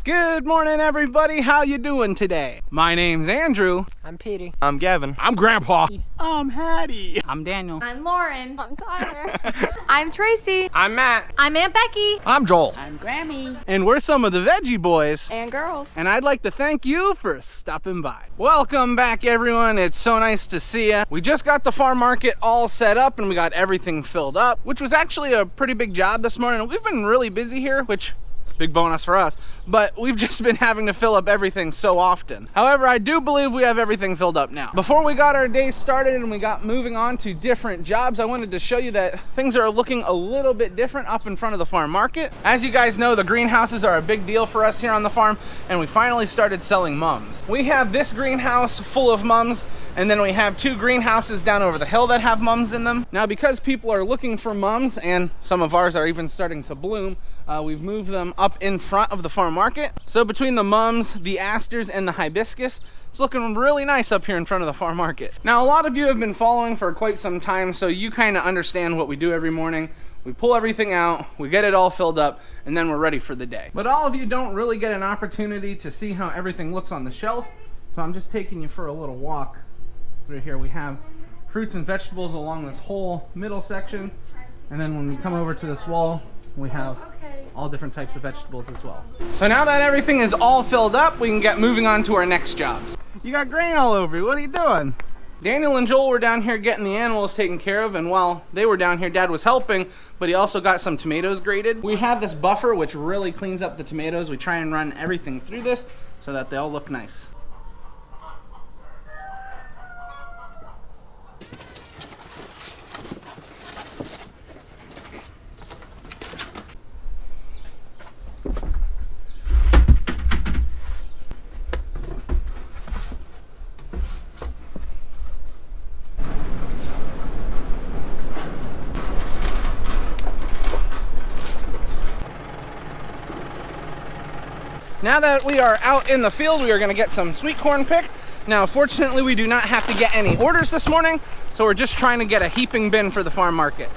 Good morning, everybody. How you doing today? My name's Andrew. I'm Petey. I'm Gavin. I'm Grandpa. I'm Hattie. I'm Daniel. I'm Lauren. I'm Tyler. I'm Tracy. I'm Matt. I'm Aunt Becky. I'm Joel. I'm Grammy. And we're some of the Veggie boys. And girls. And I'd like to thank you for stopping by. Welcome back, everyone. It's so nice to see you. We just got the farm market all set up and we got everything filled up, which was actually a pretty big job this morning. We've been really busy here, which big bonus for us, but we've just been having to fill up everything so often. However, I do believe we have everything filled up now. Before we got our day started and we got moving on to different jobs, I wanted to show you that things are looking a little bit different up in front of the farm market. As you guys know, the greenhouses are a big deal for us here on the farm, and we finally started selling mums. We have this greenhouse full of mums, and then we have two greenhouses down over the hill that have mums in them. Now, because people are looking for mums, and some of ours are even starting to bloom, we've moved them up in front of the farm market. So between the mums, the asters, and the hibiscus, it's looking really nice up here in front of the farm market. Now, a lot of you have been following for quite some time, so you kind of understand what we do every morning. We pull everything out, we get it all filled up, and then we're ready for the day. But all of you don't really get an opportunity to see how everything looks on the shelf, so I'm just taking you for a little walk through here. We have fruits and vegetables along this whole middle section, and then when we come over to this wall, we have all different types of vegetables as well. So now that everything is all filled up, we can get moving on to our next jobs. You got grain all over you. What are you doing? Daniel and Joel were down here getting the animals taken care of, and while they were down here, Dad was helping, but he also got some tomatoes grated. We have this buffer which really cleans up the tomatoes. We try and run everything through this so that they all look nice. Now that we are out in the field, we are going to get some sweet corn picked. Now, fortunately, we do not have to get any orders this morning, so we're just trying to get a heaping bin for the farm market.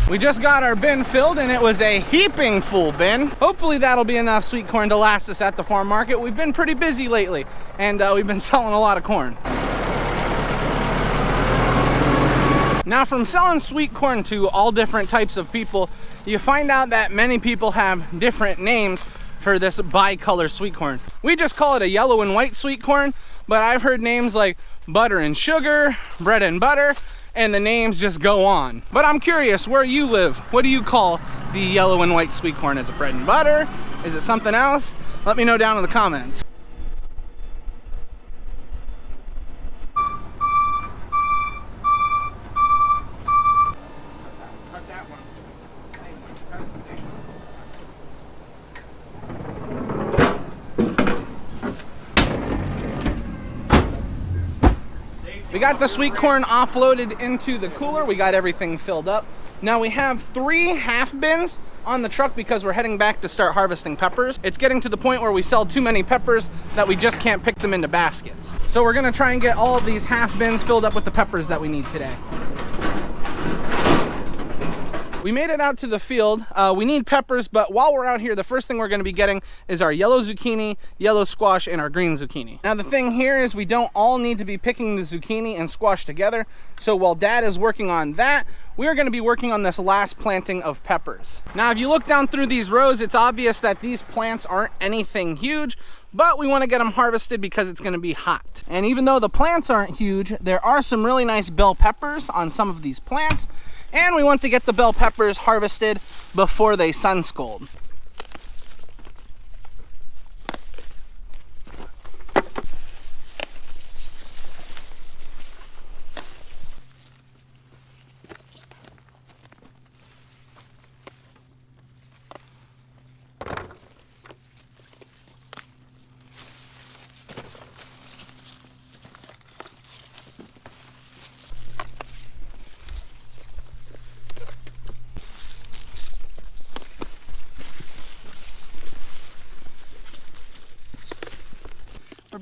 We just got our bin filled and it was a heaping full bin. Hopefully that'll be enough sweet corn to last us at the farm market. We've been pretty busy lately and we've been selling a lot of corn. Now, from selling sweet corn to all different types of people, you find out that many people have different names for this bicolor sweet corn. We just call it a yellow and white sweet corn, but I've heard names like butter and sugar, bread and butter, and the names just go on. But I'm curious, where you live, what do you call the yellow and white sweet corn? Is it bread and butter? Is it something else? Let me know down in the comments. We got the sweet corn offloaded into the cooler. We got everything filled up. Now we have 3 half bins on the truck because we're heading back to start harvesting peppers. It's getting to the point where we sell too many peppers that we just can't pick them into baskets. So we're gonna try and get all of these half bins filled up with the peppers that we need today. We made it out to the field. We need peppers, but while we're out here, the first thing we're gonna be getting is our yellow zucchini, yellow squash, and our green zucchini. Now the thing here is we don't all need to be picking the zucchini and squash together. So while Dad is working on that, we're gonna be working on this last planting of peppers. Now, if you look down through these rows, it's obvious that these plants aren't anything huge, but we wanna get them harvested because it's gonna be hot. And even though the plants aren't huge, there are some really nice bell peppers on some of these plants, and we want to get the bell peppers harvested before they sun scald.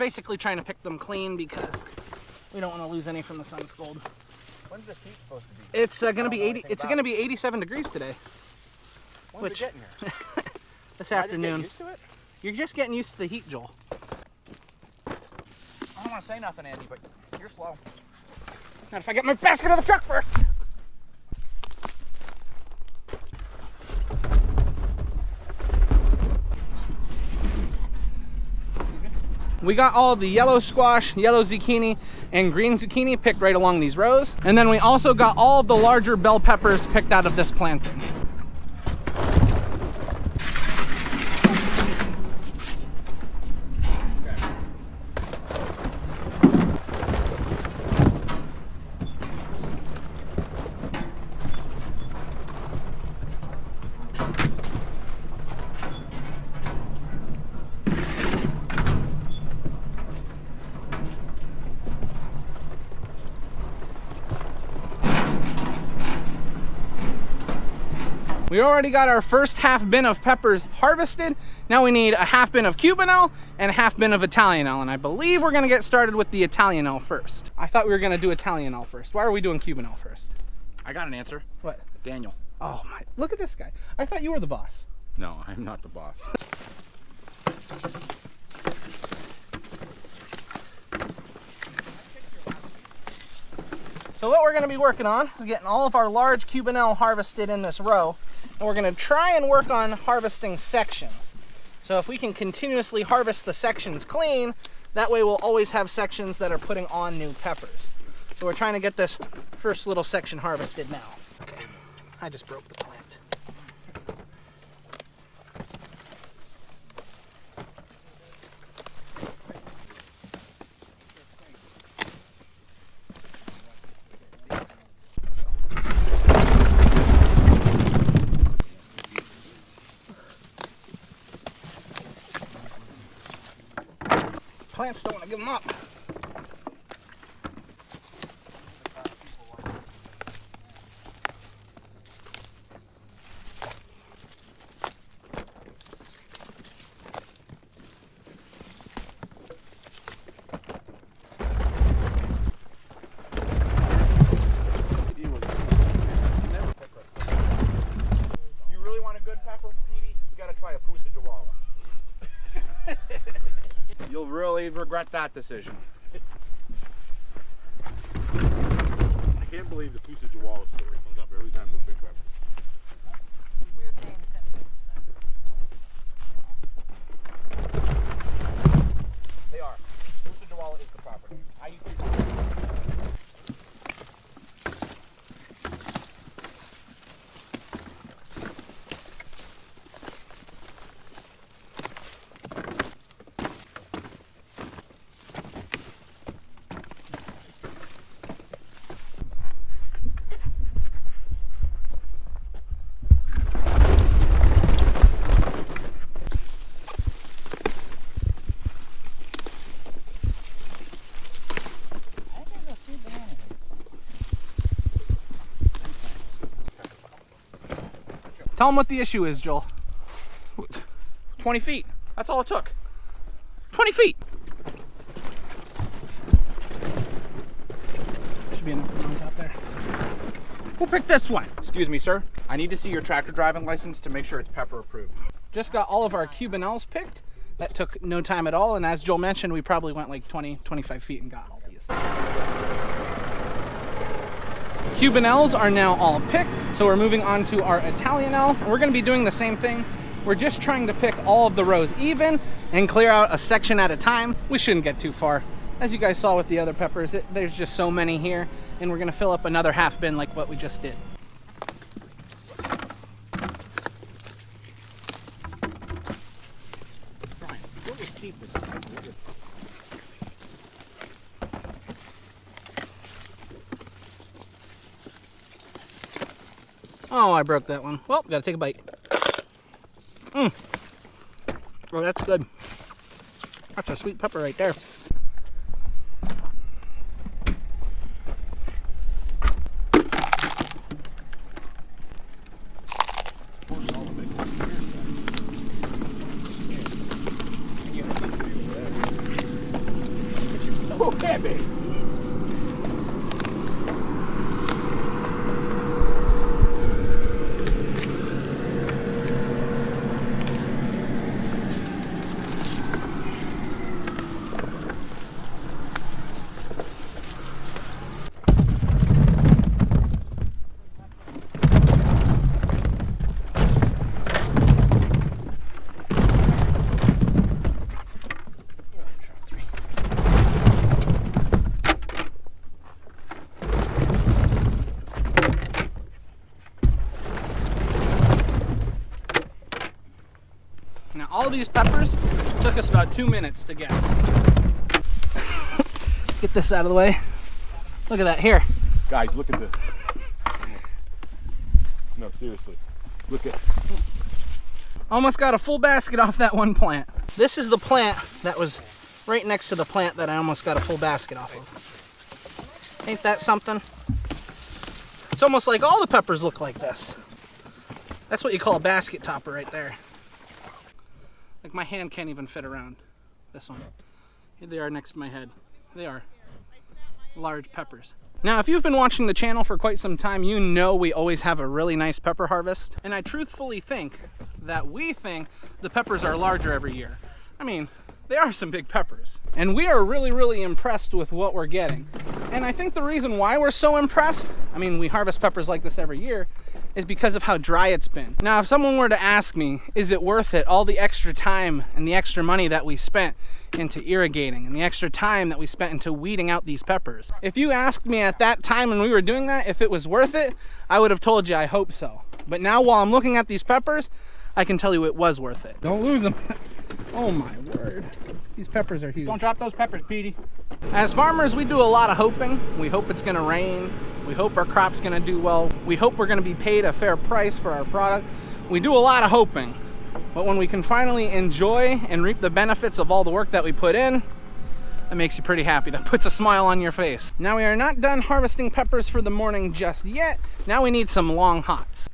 basically trying to pick them clean because we don't want to lose any from the sun's cold. When's this heat supposed to be? It's gonna be 80. It's gonna be 87 degrees today. When's it getting here? This Am I afternoon. just getting used to it? You're just getting used to the heat, Joel. I don't want to say nothing, Andy, but you're slow. Not if I get my basket out of the truck first. We got all the yellow squash, yellow zucchini, and green zucchini picked right along these rows. And then we also got all of the larger bell peppers picked out of this planting. We already got our first half bin of peppers harvested. Now we need a half bin of Cubanelle and a half bin of Italianelle, and I believe we're gonna get started with the Italianelle first. I thought we were gonna do Italianelle first. Why are we doing Cubanelle first? I got an answer. What? Daniel. Oh my, look at this guy. I thought you were the boss. No, I'm not the boss. So what we're gonna be working on is getting all of our large Cubanelle harvested in this row, and we're gonna try and work on harvesting sections. So if we can continuously harvest the sections clean, that way we'll always have sections that are putting on new peppers. So we're trying to get this first little section harvested now. Okay, I just broke the plant. Plants don't want to give them up. You really want a good pepper, Petey? You gotta try a Pusa Jawala. You'll really regret that decision. I can't believe the Pusa Jawala story comes up every time we pick peppers. They are. Pusa Jawala is the property. I used to. Tell them what the issue is, Joel. 20 feet. That's all it took. 20 feet. Should be enough room on top there. Who picked this one? Excuse me, sir. I need to see your tractor driving license to make sure it's pepper approved. Just got all of our Cubanelles picked. That took no time at all, and as Joel mentioned, we probably went like 20, 25 feet and got all these. Cubanelles are now all picked, so we're moving on to our Italianelle. And we're gonna be doing the same thing. We're just trying to pick all of the rows even and clear out a section at a time. We shouldn't get too far. As you guys saw with the other peppers, there's just so many here, and we're gonna fill up another half bin like what we just did. Oh, I broke that one. Well, gotta take a bite. Oh, that's good. That's a sweet pepper right there. All these peppers took us about 2 minutes to get. Get this out of the way. Look at that here. Guys, look at this. No, seriously. Look at. Almost got a full basket off that one plant. This is the plant that was right next to the plant that I almost got a full basket off of. Ain't that something? It's almost like all the peppers look like this. That's what you call a basket topper right there. Like my hand can't even fit around this one. Here they are next to my head. They are large peppers. Now, if you've been watching the channel for quite some time, you know we always have a really nice pepper harvest. And I truthfully think that we think the peppers are larger every year. I mean, they are some big peppers. And we are really, really impressed with what we're getting. And I think the reason why we're so impressed, I mean, we harvest peppers like this every year, is because of how dry it's been. Now, if someone were to ask me, is it worth it, all the extra time and the extra money that we spent into irrigating and the extra time that we spent into weeding out these peppers? If you asked me at that time when we were doing that, if it was worth it, I would have told you I hope so. But now while I'm looking at these peppers, I can tell you it was worth it. Don't lose them. Oh my word. These peppers are huge. Don't drop those peppers, Petey. As farmers, we do a lot of hoping. We hope it's gonna rain. We hope our crop's gonna do well. We hope we're gonna be paid a fair price for our product. We do a lot of hoping. But when we can finally enjoy and reap the benefits of all the work that we put in, that makes you pretty happy. That puts a smile on your face. Now we are not done harvesting peppers for the morning just yet. Now we need some long hots.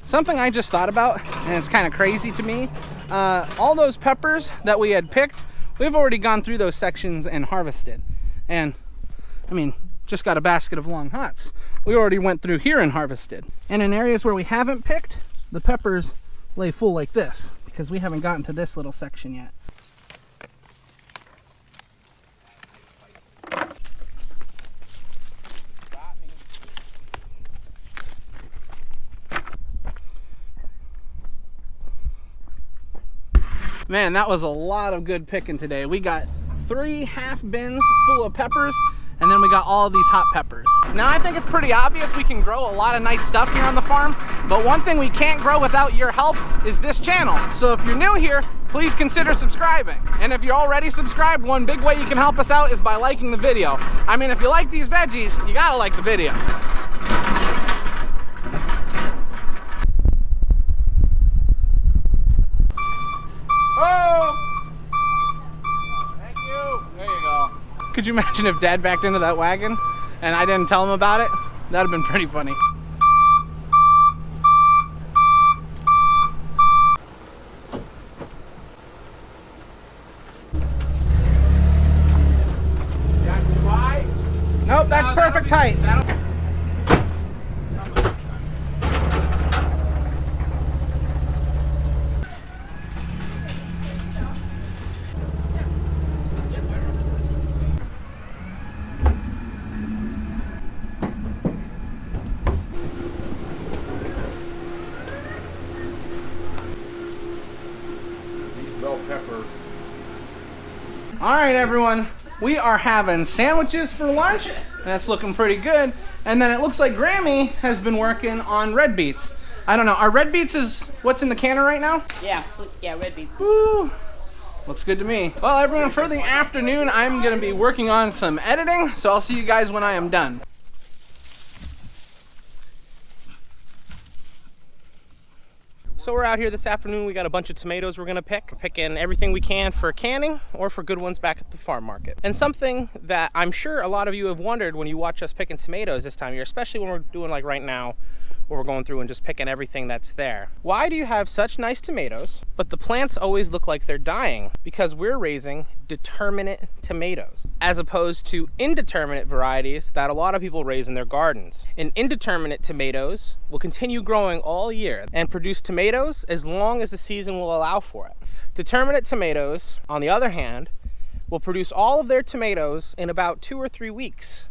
Something I just thought about, and it's kind of crazy to me, all those peppers that we had picked, we've already gone through those sections and harvested. And, I mean, just got a basket of long hots. We already went through here and harvested. And in areas where we haven't picked, the peppers lay full like this, because we haven't gotten to this little section yet. Man, that was a lot of good picking today. We got 3 half bins full of peppers, and then we got all of these hot peppers. Now, I think it's pretty obvious we can grow a lot of nice stuff here on the farm, but one thing we can't grow without your help is this channel. So if you're new here, please consider subscribing. And if you're already subscribed, one big way you can help us out is by liking the video. I mean, if you like these veggies, you gotta like the video. Could you imagine if Dad backed into that wagon and I didn't tell him about it? That'd have been pretty funny. Nope, that's perfect height. Peppers. All right, everyone, we are having sandwiches for lunch. That's looking pretty good. And then it looks like Grammy has been working on red beets. I don't know, are red beets is what's in the canner right now? Yeah, red beets. Woo. Looks good to me. Well, everyone, for the afternoon, I'm gonna be working on some editing, so I'll see you guys when I am done. So we're out here this afternoon. We got a bunch of tomatoes we're gonna picking everything we can for canning or for good ones back at the farm market. And something that I'm sure a lot of you have wondered when you watch us picking tomatoes this time of year, especially when we're doing like right now, where we're going through and just picking everything that's there. Why do you have such nice tomatoes, but the plants always look like they're dying? Because we're raising determinate tomatoes, as opposed to indeterminate varieties that a lot of people raise in their gardens. And indeterminate tomatoes will continue growing all year and produce tomatoes as long as the season will allow for it. Determinate tomatoes, on the other hand, will produce all of their tomatoes in about 2 or 3 weeks.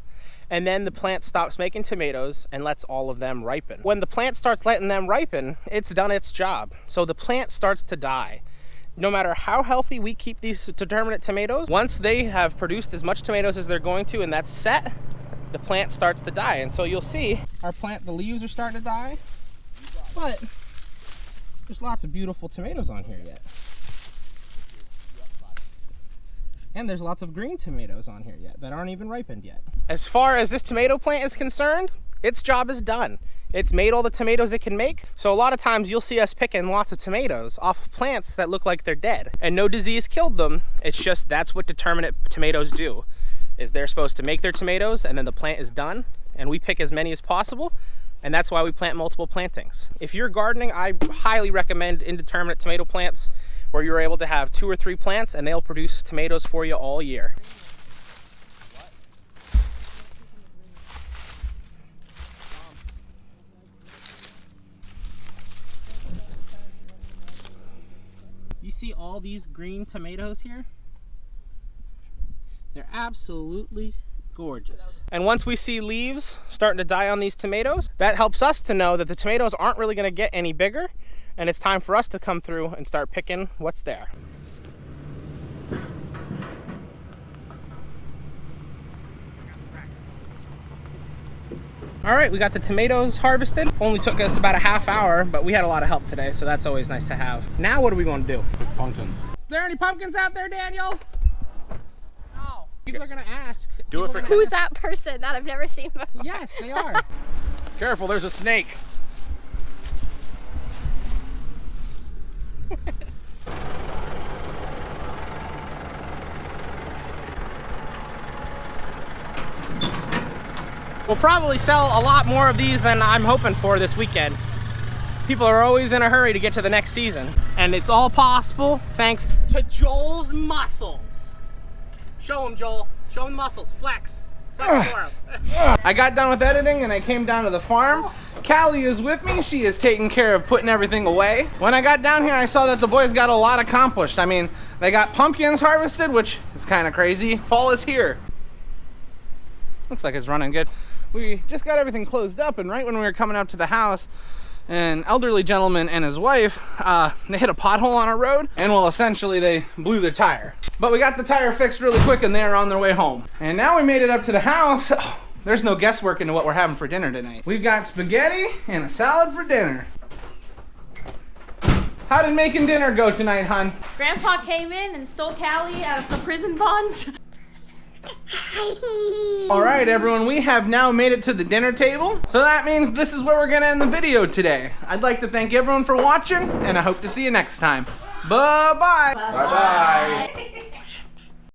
and then the plant stops making tomatoes and lets all of them ripen. When the plant starts letting them ripen, it's done its job. So the plant starts to die. No matter how healthy we keep these determinate tomatoes, once they have produced as much tomatoes as they're going to and that's set, the plant starts to die. And so you'll see our plant, the leaves are starting to die, but there's lots of beautiful tomatoes on here yet. And there's lots of green tomatoes on here yet that aren't even ripened yet. As far as this tomato plant is concerned, its job is done. It's made all the tomatoes it can make. So a lot of times you'll see us picking lots of tomatoes off plants that look like they're dead. And no disease killed them. It's just that's what determinate tomatoes do. Is they're supposed to make their tomatoes and then the plant is done. And we pick as many as possible. And that's why we plant multiple plantings. If you're gardening, I highly recommend indeterminate tomato plants where you're able to have 2 or 3 plants and they'll produce tomatoes for you all year. You see all these green tomatoes here? They're absolutely gorgeous. And once we see leaves starting to die on these tomatoes, that helps us to know that the tomatoes aren't really going to get any bigger, and it's time for us to come through and start picking what's there. All right, we got the tomatoes harvested. Only took us about a half hour, but we had a lot of help today, so that's always nice to have. Now what are we going to do? Pick pumpkins. Is there any pumpkins out there, Daniel? No. People are gonna ask. Do it for Who's that person that I've never seen before? Yes, they are. Careful, there's a snake. We'll probably sell a lot more of these than I'm hoping for this weekend. People are always in a hurry to get to the next season. And it's all possible thanks to Joel's muscles. Show him, Joel. Show him the muscles. Flex. Flex for him. I got done with editing and I came down to the farm. Callie is with me. She is taking care of putting everything away. When I got down here, I saw that the boys got a lot accomplished. I mean, they got pumpkins harvested, which is kind of crazy. Fall is here. Looks like it's running good. We just got everything closed up, and right when we were coming up to the house, an elderly gentleman and his wife, they hit a pothole on our road, and well, essentially they blew their tire. But we got the tire fixed really quick and they're on their way home. And now we made it up to the house. Oh, there's no guesswork into what we're having for dinner tonight. We've got spaghetti and a salad for dinner. How did making dinner go tonight, hon? Grandpa came in and stole Callie out of the prison bonds. All right, everyone, we have now made it to the dinner table. So that means this is where we're gonna end the video today. I'd like to thank everyone for watching, and I hope to see you next time. Bye-bye. Bye-bye.